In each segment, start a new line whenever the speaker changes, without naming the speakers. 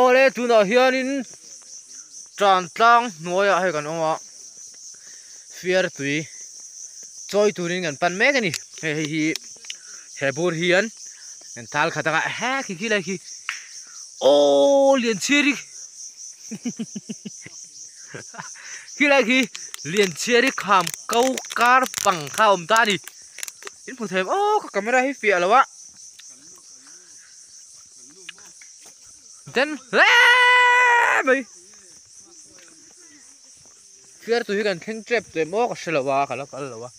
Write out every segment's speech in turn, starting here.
ole tu na hian in tran tlang noya he kan oma fiar tui choi turin kan pan mek ani he bur hian kan tal khatanga ha ki lai ki o lian chiri ki lai ki lian chiri kham kau kar pang kha om ta ni in pu them o camera hi fi alawa then mày fiar tui kan theng trap te mo ka selawa kala kalawa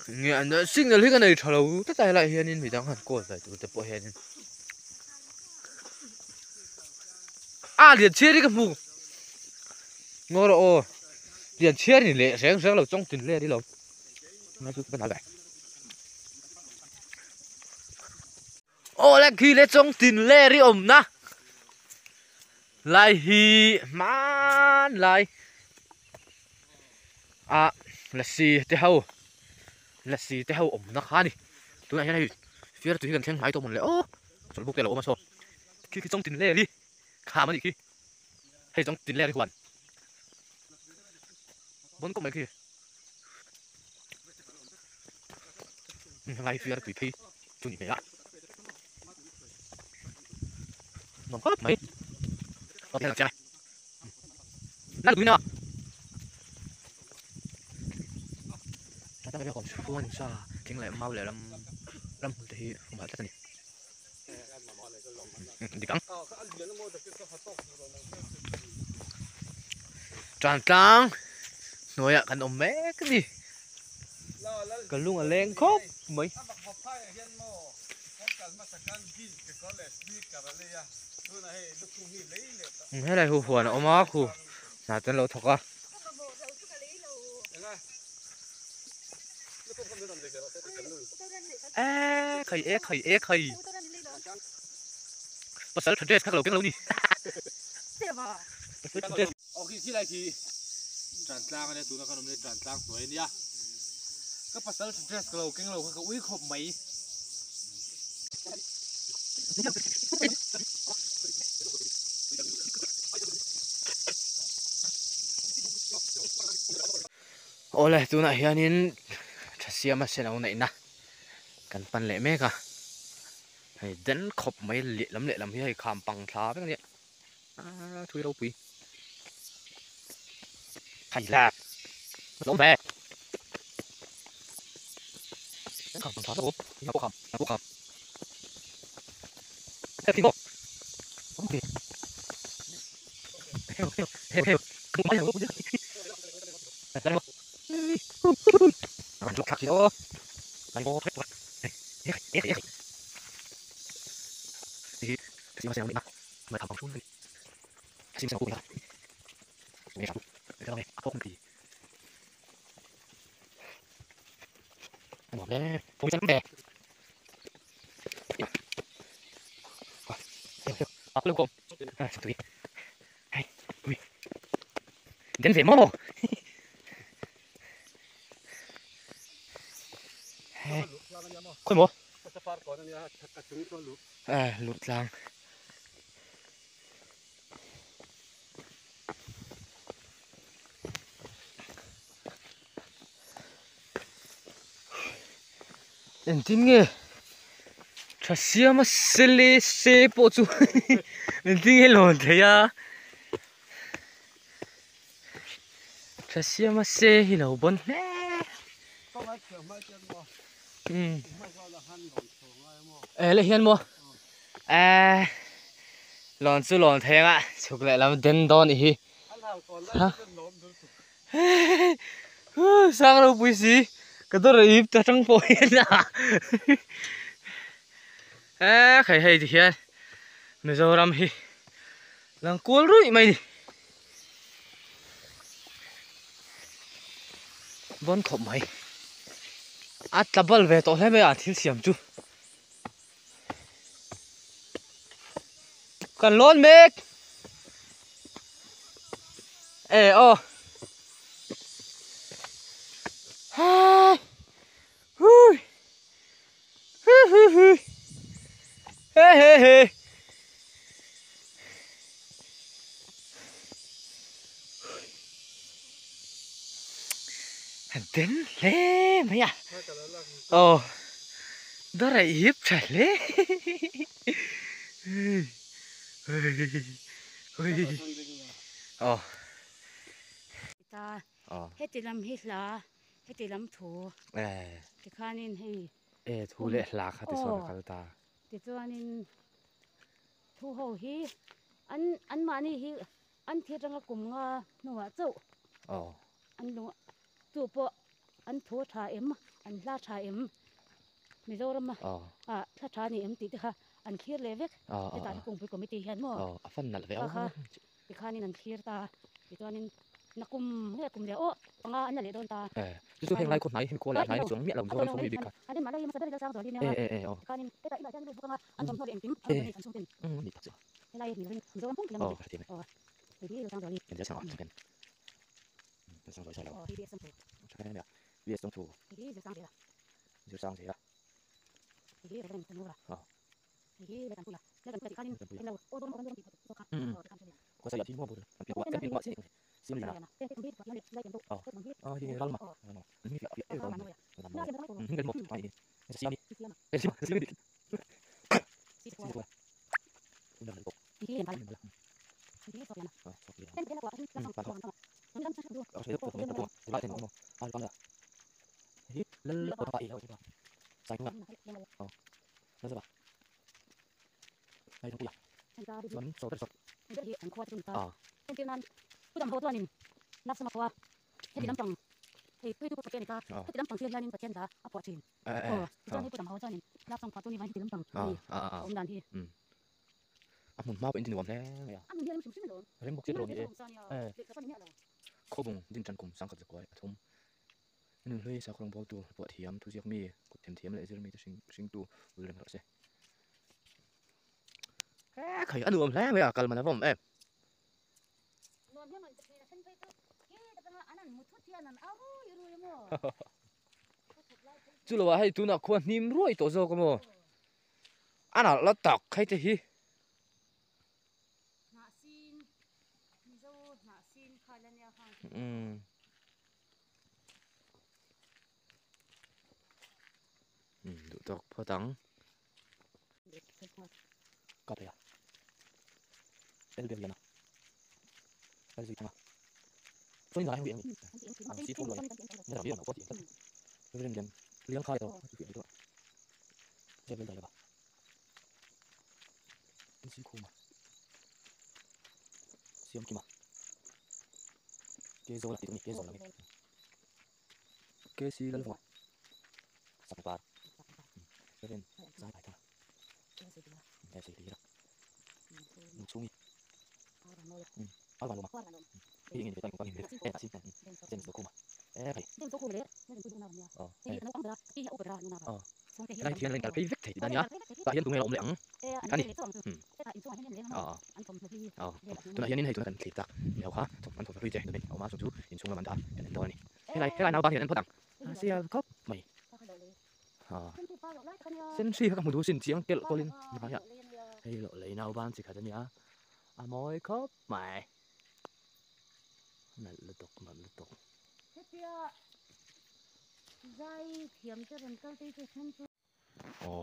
nghe anh đã signal hi kan nei thalo ta tai lai hian in midang han ko sai tu te po hian in a lian cheri ka mu ngoro o lian cheri le reng reng lo chong tin le đi lo na chu ka lai o la khi le chong tin le ri om na lai hi man lai a la si te hau là gì thế hậu ổng nó khá đi tôi này này phía tôi gần xem hai tôi một lẽ ô rồi bốc tiền là ôm mà sao khi trong tiền lẻ đi khá mà đi khi hay trong tiền lẻ đi quản bốn công mấy khi ngay phía tôi phi chú nhìn thấy ạ nó có mấy có thể là trai nó được nào ta bây giờ còn fuôn sa chính lại mau lại làm thì không phải tất nhiên đi cắn tràn trăng nói ạ cần ôm mẹ cái gì cần luôn là lên khóc mấy thế này hù hùa nó ôm ác hù là tên lỗ thật à khầy bắt sẵn thật các lầu cái lâu đi khi này thì tràn lang này tụi nó còn lên tràn lang tuổi đi à các bắt sẵn thật các lầu cái lâu các uống hộp máy ô này tụi này hiện in xia mà xem nào này na cần pan lệ mẹ cả hay đến khop mấy lệ lắm hay khám bằng thá cái này thui đâu quý hay là lỗ về khám bằng thá đâu nhà quốc khám theo thì một ok heo không mấy đâu chứ đây không ăn lọc gì đó lại vô hết rồi thì mà xem đi mà thằng xuống đi xin chào quý vị nghe sao cái này không thì một cái phong trắng đẹp học luôn không tụi hay đến về mô khôi mô lụt lang em tin nghe thật xia mà xe bộ chú em tin nghe lồn thế à thật xia mà xe hi lầu bún lấy hiền mua lòn sư lòn thế ạ chụp lại làm đến đòn đi sang đâu bùi xí cái đó là ít ta trăng phổi à khởi hay thì hiền bây giờ làm hi làm cuốn rồi mày đi vẫn khổng mày double về tổ thế bây thiếu xiêm chú cần lon mệt ô đến lé mày à ồ đó là hiếp trời lé ồ
ta
ồ
hết thì làm hết là hết thì làm thua
ê
thì khá nên hay
ê thu lệ lạc hả thì sao là ta
thì cho nên thu hồ hi anh mà ni hi anh thiệt rằng là cùng nua châu
ồ
anh nua tu po anh thua trà em anh la trà em mi zo ram
ồ
la trà ni em ti ha anh khier levek
ồ
thì
ồ
ta cùng với committee hian mo
ồ phân nặn véo
ha thì khá nên anh khier ta thì cho nên nó cùng nghe cùng lẽ ô panga anh lại đón ta
ê chú hiện nay con này cô lại này xuống miệng lòng cho không bị bị cả
anh mà đây mà sẽ sang rồi đi
ê
nha
ê ê ồ
cái này cái này cái này anh không có điện tính
ê
anh không tin
đi thật sự
cái này mình rồi không thì
ồ phải thì
ờ thì đi sang rồi đi
mình sẽ sang ở bên sang rồi sai đâu
thì đi sang rồi
sai nè biết xong thủ
thì đi sang rồi
rồi sang gì à
thì đi sang rồi
ờ
thì đi sang rồi cái này cái này cái nào ô tô nó
có sai là thì mua bữa ăn tiền qua xin xin là ờ thì rau mà mình phải biết rồi làm mà cái một phải xin đi xin đi xin qua udah được
thì đi sang thì đi sang
ờ ok
cái này là cái nào
ở đây có một cái lại thì nó ai con là hít lên ở tại đâu chứ sai không ạ ờ nó sẽ bảo đây không ạ vẫn sâu rất sâu ờ
cái làm hồ tôi nhìn nắp sama qua cái gì lắm bằng thì tôi tôi cái này ta cái lắm bằng tiền là nên phải tiền ta áp quả tiền cho nên tôi làm hồ cho nên nắp sama tôi nhìn vào cái lắm bằng ông đàn thì
mình mau bên trên đường thế mày à
anh đi làm súng rồi
đến một chiếc đồ như thế khâu bùng din chân cùng sang cật giật quái thùng nên hơi sao không bao tu vợ thiếm tu giặc mi cột thiếm thiếm lại giặc mi sinh sinh tu vừa làm rõ ràng khởi ăn uống lẽ mày à cần mà nó vòng em chú là hay tu nào quan niệm rồi tổ giờ có mò anh à là tắc hay thế hi đủ tắc phơ tắng cà phê à đây là gì nào đây là gì nào cho nên là anh bị xí thun rồi nên là biết là nó có tiền thật nên là liếng khai đâu chuyện đó chơi bên đây là bà cái xí khô mà xí ông kim mà cái dâu là cái dâu là cái xí lên phòng sập bà cho nên giá phải thôi cái xí đi đó một số đi áo vàng mà cái gì người ta cũng có cái xí trên số khô mà phải cái này thì lên cả cái vết thì ta nhá ta hiện tụi nghe lộn lẻng cái này tụi này hiện nay tụi này thì ta hiểu hả anh tụi nó chơi tụi này ông má xuống chú nhìn xuống là mình đã nhận tôi này cái này nào bao nhiêu anh phát đẳng xe cốc mày xin suy các một thứ xin tiếng kêu tôi lên như vậy ạ hay lộ lấy nào ban chỉ cả cho nhá mỗi cốc mày lật tục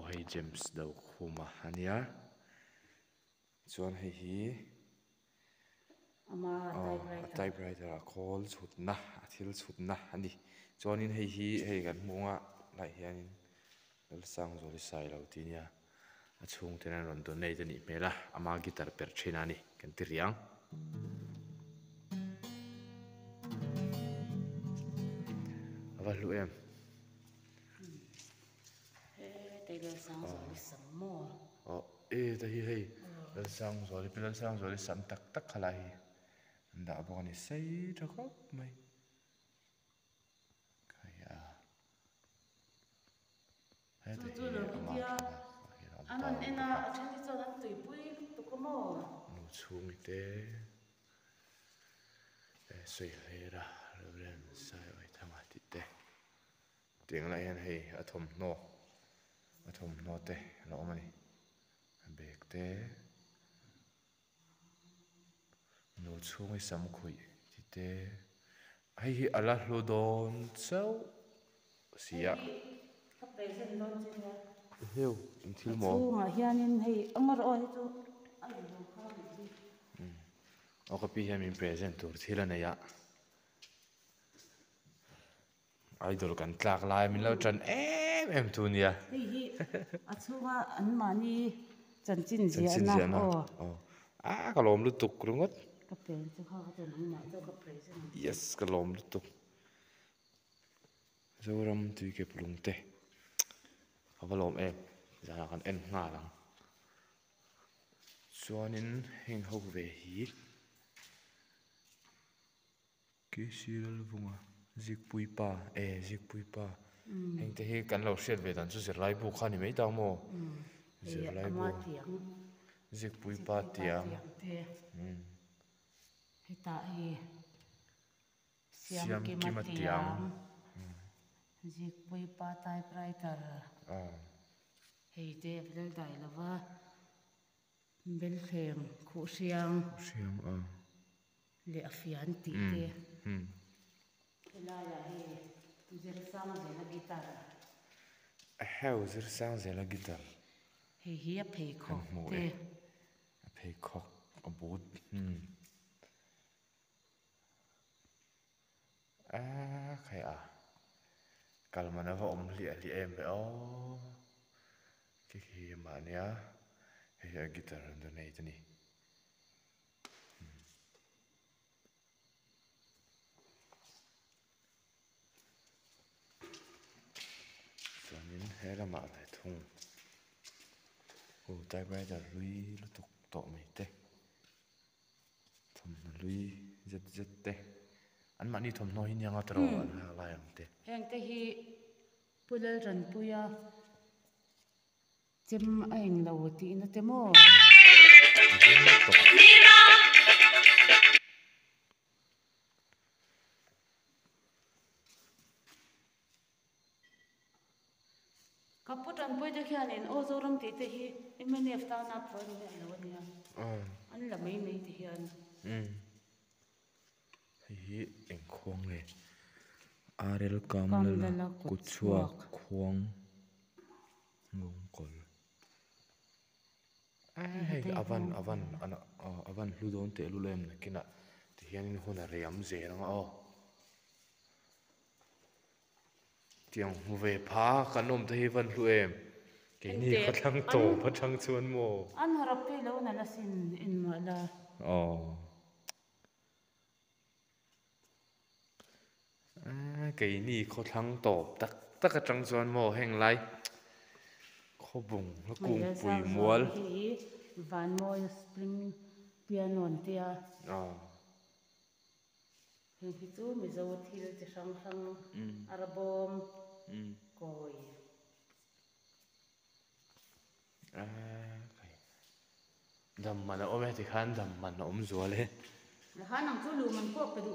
hay James đâu không mà anh nhá chuan hei hi typewriter a call chhutna a thil chhutna ani chuanin hei hi hei kan hmunga lai hianin lal sang zoli sai lo ti nia a chhung ten an rawn donate ani hmela ama guitar per thin ani kan ti riang awa lu em ta hi hei lal sang zoli sam tak tak khalai đã bỏ này xây cho góc mày cái hay thì
anh em à trên cái chỗ đó tụi bụi tụi có mò
nó chung thế suy nghĩ ra rồi lên sai vậy thằng ai thì thế tiếng lại hay atom no thế nó mà này bẹt thế nó chung cái sắm khui thì thế hei hi ala hlu dawn chau sia
ka present don chi ya
heu in thil mo
chu nga hianin hei angar o hi chu ai lo kha ni
o ka pi hem in present tur thil ana ya idol kan tlak lai min lo tran em tu nia
hei hi a chunga an mani chanchin
chan
zia
chin
na
zia na
o
ka lom lu tuk rungot
ka pen chu kha ka nang ma chu ka present
yes ka lom lu tuk zoram tui ke plung te ka lom em zana kan en nga lang chuanin heng ho ve hi ke siral vunga zik pui pa zik pui pa heng te hi kan lo hriat ve dan chu zir lai bu kha ni mai ta mo zir lai bu
ama tiang
zik pui pa tiang
te heta hi
siam
ki
ki ma tiang
zik pui pa typewriter hei te vel dai lova bel thleng khu siang le afian ti te la ya hi zir sang ze na guitar
heu zir sang ze la guitar
hei hi a phei kho te
a phei khok a but khai kalmana va om li em ve o ki ma nia hei a guitar ndo nei tani chuanin he lama lai thung typewriter lui lu tuk to mai te thom na lui zet te an mani thom no hi nianga tro an ha lai ang te
heng te hi pulal ran puya chem a eng lo ti na te mo kaput ran pui de khianin o zoram ti te hi MNF ta na phone me lo nia an la mai nei ti hian
hi eng khong le arel kamlala kuchuak khuang ngong kol hei avan hlu dawn te lu lem nakina ti hianin hun a riam zeranga o tiang hu ve pha kanom te hi van hlu em ke ni khathang to phathang chuan mo
an harap pe lo na la sin in ma la
ke ni khathang to tak atang chuan mo heng lai kho bung la kung pui mual
hi van moi spring piano tia heng hi chu mi zo thil chi sang sang arbom koi
dam mana ome ti khan dam man om zual he
hanang chu lu man ko pe du